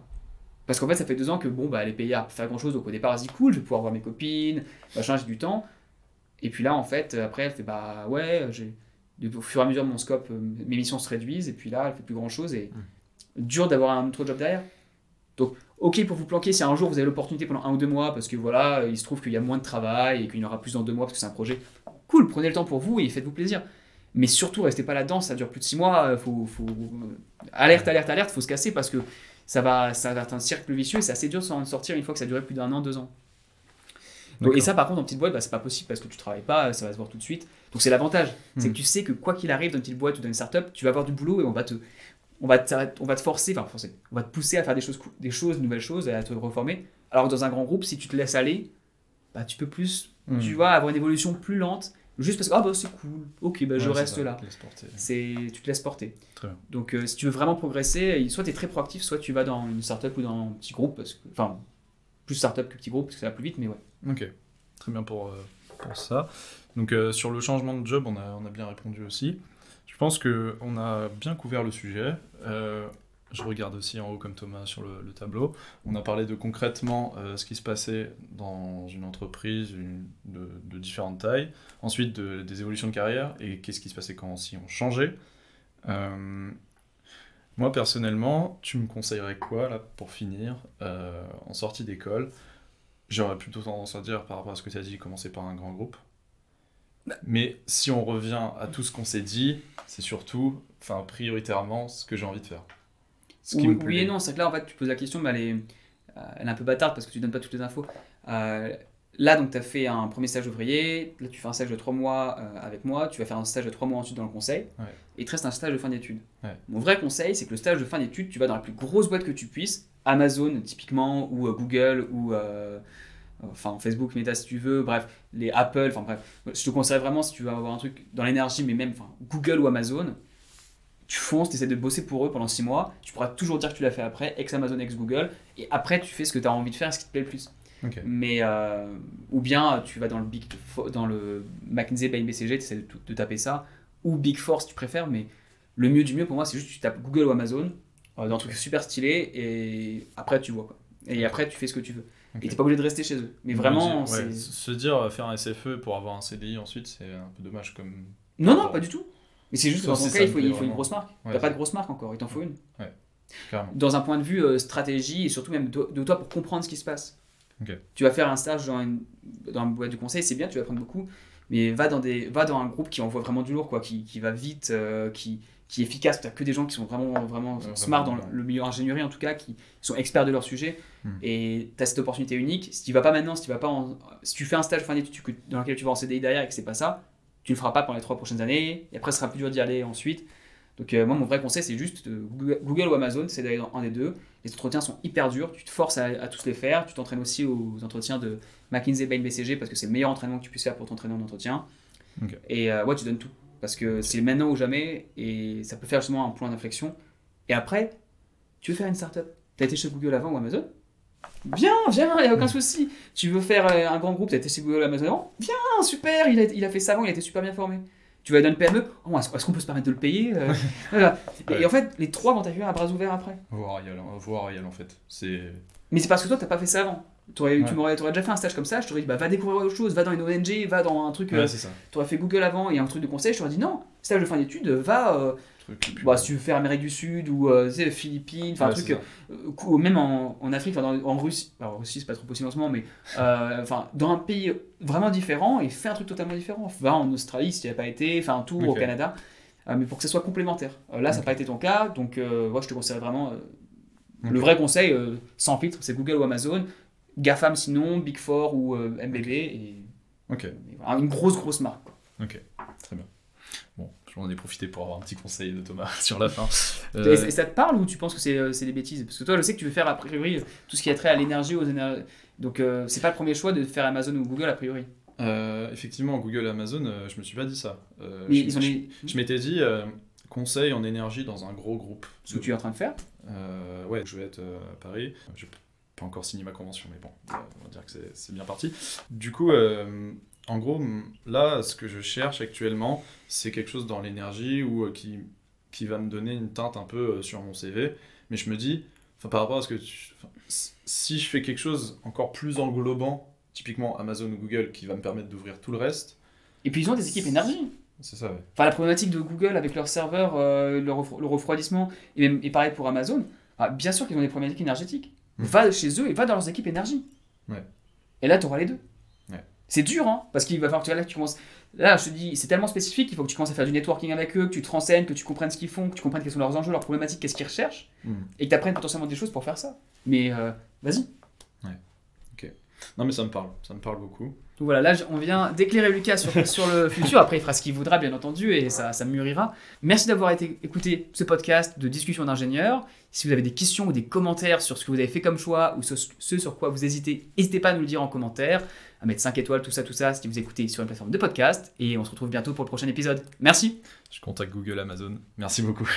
Parce qu'en fait, ça fait 2 ans que, bon, bah, elle est payée à faire grand-chose, donc au départ, elle se dit, cool, je vais pouvoir voir mes copines, machin, j'ai du temps. Et puis là, en fait, après, elle fait, bah, ouais, au fur et à mesure, mon scope, mes missions se réduisent, et puis là, elle fait plus grand-chose, et dur d'avoir un autre job derrière. Donc, ok pour vous planquer si un jour vous avez l'opportunité pendant 1 ou 2 mois parce que voilà, il se trouve qu'il y a moins de travail et qu'il y en aura plus dans 2 mois parce que c'est un projet. Cool, prenez le temps pour vous et faites-vous plaisir. Mais surtout, restez pas là-dedans, ça dure plus de 6 mois. Alerte, alerte, alerte, faut se casser parce que ça va être un cercle vicieux et c'est assez dur de s'en sortir une fois que ça a duré plus d'1 an, 2 ans. Donc, et ça, par contre, en petite boîte, bah, c'est pas possible parce que tu travailles pas, ça va se voir tout de suite. Donc, c'est l'avantage, c'est que tu sais que quoi qu'il arrive dans une petite boîte ou dans une startup, tu vas avoir du boulot et on va te forcer, on va te pousser à faire des nouvelles choses, et à te reformer. Alors que dans un grand groupe, si tu te laisses aller, bah, tu peux plus, tu vois, avoir une évolution plus lente, juste parce que bah, c'est cool, ok, bah, je reste là. Tu te laisses porter. Très bien. Donc si tu veux vraiment progresser, soit tu es très proactif, soit tu vas dans une startup ou dans un petit groupe, enfin, plus startup que petit groupe, parce que ça va plus vite, mais ouais. Ok, très bien pour ça. Donc sur le changement de job, on a bien répondu aussi. Je pense qu'on a bien couvert le sujet. Je regarde aussi en haut comme Thomas sur le tableau. On a parlé de concrètement ce qui se passait dans une entreprise de différentes tailles. Ensuite des évolutions de carrière et qu'est-ce qui se passait quand si on changeait. Moi personnellement, tu me conseillerais quoi là pour finir en sortie d'école? J'aurais plutôt tendance à dire par rapport à ce que tu as dit, commencer par un grand groupe. Mais si on revient à tout ce qu'on s'est dit, c'est surtout, prioritairement, ce que j'ai envie de faire. Ce qui me plaît. Oui et non, c'est que là, en fait, tu poses la question, mais elle est un peu bâtarde parce que tu donnes pas toutes les infos. Là, donc, tu as fait un premier stage ouvrier, là, tu fais un stage de 3 mois avec moi, tu vas faire un stage de 3 mois ensuite dans le conseil, et il te reste un stage de fin d'études. Ouais. Mon vrai conseil, c'est que le stage de fin d'études, tu vas dans la plus grosse boîte que tu puisses, Amazon typiquement, ou Google, ou Facebook, Meta si tu veux, bref, les Apple, bref. Je te conseille vraiment si tu veux avoir un truc dans l'énergie, mais même Google ou Amazon, tu fonces, tu essaies de bosser pour eux pendant 6 mois, tu pourras toujours dire que tu l'as fait après, ex-Amazon, ex-Google, et après tu fais ce que tu as envie de faire, ce qui te plaît le plus. Okay. Mais, ou bien tu vas dans le McKinsey by BCG, tu essaies de taper ça, ou Big Four si tu préfères, mais le mieux du mieux pour moi c'est juste que tu tapes Google ou Amazon, dans un truc super stylé, et après tu vois quoi. Et après tu fais ce que tu veux. Et t'es pas obligé de rester chez eux. Mais vraiment, c'est... Se dire faire un SFE pour avoir un CDI ensuite, c'est un peu dommage comme... Non, pas du tout. Mais c'est juste que dans ton cas, il faut une grosse marque. Ouais, t'as pas de grosse marque encore, il t'en faut une. Ouais, carrément. Dans un point de vue stratégie, et surtout même de toi pour comprendre ce qui se passe. Okay. Tu vas faire un stage dans une boîte du conseil, c'est bien, tu vas apprendre beaucoup, mais va dans un groupe qui envoie vraiment du lourd, quoi, qui va vite, qui est efficace. Tu n'as que des gens qui sont vraiment smart dans le milieu ingénierie, en tout cas, qui sont experts de leur sujet. Et tu as cette opportunité unique. Si tu vas pas maintenant, si tu fais un stage fin d'études dans lequel tu vas en CDI derrière et que c'est pas ça, tu le feras pas pendant les 3 prochaines années. Et après, ce sera plus dur d'y aller ensuite. Donc, moi, mon vrai conseil, c'est juste Google ou Amazon, c'est d'aller dans un des deux. Les entretiens sont hyper durs. Tu te forces à tous les faire. Tu t'entraînes aussi aux entretiens de McKinsey by BCG parce que c'est le meilleur entraînement que tu puisses faire pour t'entraîner en entretien. Okay. Et tu donnes tout. Parce que c'est maintenant ou jamais, et ça peut faire justement un point d'inflexion. Et après, tu veux faire une startup. Tu as été chez Google avant ou Amazon? Viens, il n'y a aucun souci. Tu veux faire un grand groupe, tu as été chez Google ou Amazon avant? Viens, super, il a fait ça avant, il a été super bien formé. Tu vas dans une PME, est-ce qu'on peut se permettre de le payer? Voilà. Et en fait, les 3 vont t'accueillir à bras ouverts après. Voir Royal en fait. Mais c'est parce que toi, tu n'as pas fait ça avant. Tu m'aurais déjà fait un stage comme ça, je t'aurais dit va découvrir autre chose, va dans une ONG, va dans un truc. Ouais, c'est ça. Tu aurais fait Google avant et un truc de conseil, je t'aurais dit non, stage de fin d'études, va trucs. Bah, si tu veux faire Amérique du Sud ou tu sais, Philippines, enfin un Ouais, truc, même en Afrique, enfin, en Russie, alors Russie c'est pas trop possible en ce moment, mais enfin dans un pays vraiment différent et fais un truc totalement différent. Va en Australie si tu n'y as pas été, fais un tour au Ok. Canada, mais pour que ça soit complémentaire. Là ça n'a Ok. pas été ton cas, donc moi je te conseille vraiment, Ok. le vrai conseil sans filtre, c'est Google ou Amazon, GAFAM sinon, Big Four ou MBB, Ok. et voilà, une grosse marque, quoi. Ok. Très bien. Bon, j'en ai profité pour avoir un petit conseil de Thomas sur la fin. Et ça te parle ou tu penses que c'est des bêtises? Parce que toi, je sais que tu veux faire a priori tout ce qui a trait à l'énergie, aux énergies. Donc, c'est pas le premier choix de faire Amazon ou Google a priori. Effectivement, Google et Amazon, je me suis pas dit ça. Mais Je, ils ont je- les... je m'étais dit conseil en énergie dans un gros groupe. ce que tu es en train de faire. Ouais, je vais être à Paris. Je n'ai pas encore signé ma convention, mais bon, on va dire que c'est bien parti. Du coup, en gros, là, ce que je cherche actuellement, c'est quelque chose dans l'énergie ou qui va me donner une teinte un peu sur mon CV. Mais je me dis, enfin, par rapport à ce que si je fais quelque chose encore plus englobant, typiquement Amazon ou Google, qui va me permettre d'ouvrir tout le reste, Et puis, ils ont des équipes énergie. c'est ça, ouais. Enfin, la problématique de Google avec leurs serveurs, le refroidissement, et pareil pour Amazon, bien sûr qu'ils ont des problématiques énergétiques. Va chez eux et va dans leurs équipes énergie. Ouais. Et là, tu auras les deux. Ouais. C'est dur, hein, parce qu'il va falloir que là, tu commences. Là, je te dis, c'est tellement spécifique qu'il faut que tu commences à faire du networking avec eux, que tu te renseignes, que tu comprennes ce qu'ils font, que tu comprennes quels sont leurs enjeux, leurs problématiques, qu'est-ce qu'ils recherchent, et que tu apprennes potentiellement des choses pour faire ça. Mais vas-y. Non, mais ça me parle beaucoup. Donc voilà, là, on vient d'éclairer Lucas sur le futur. Après, il fera ce qu'il voudra, bien entendu, et ça mûrira. Merci d'avoir écouté ce podcast de discussion d'ingénieurs. Si vous avez des questions ou des commentaires sur ce que vous avez fait comme choix ou ce sur quoi vous hésitez, n'hésitez pas à nous le dire en commentaire, à mettre 5 étoiles, tout ça, si vous écoutez sur une plateforme de podcast. Et on se retrouve bientôt pour le prochain épisode. Merci. Je contacte Google, Amazon. Merci beaucoup.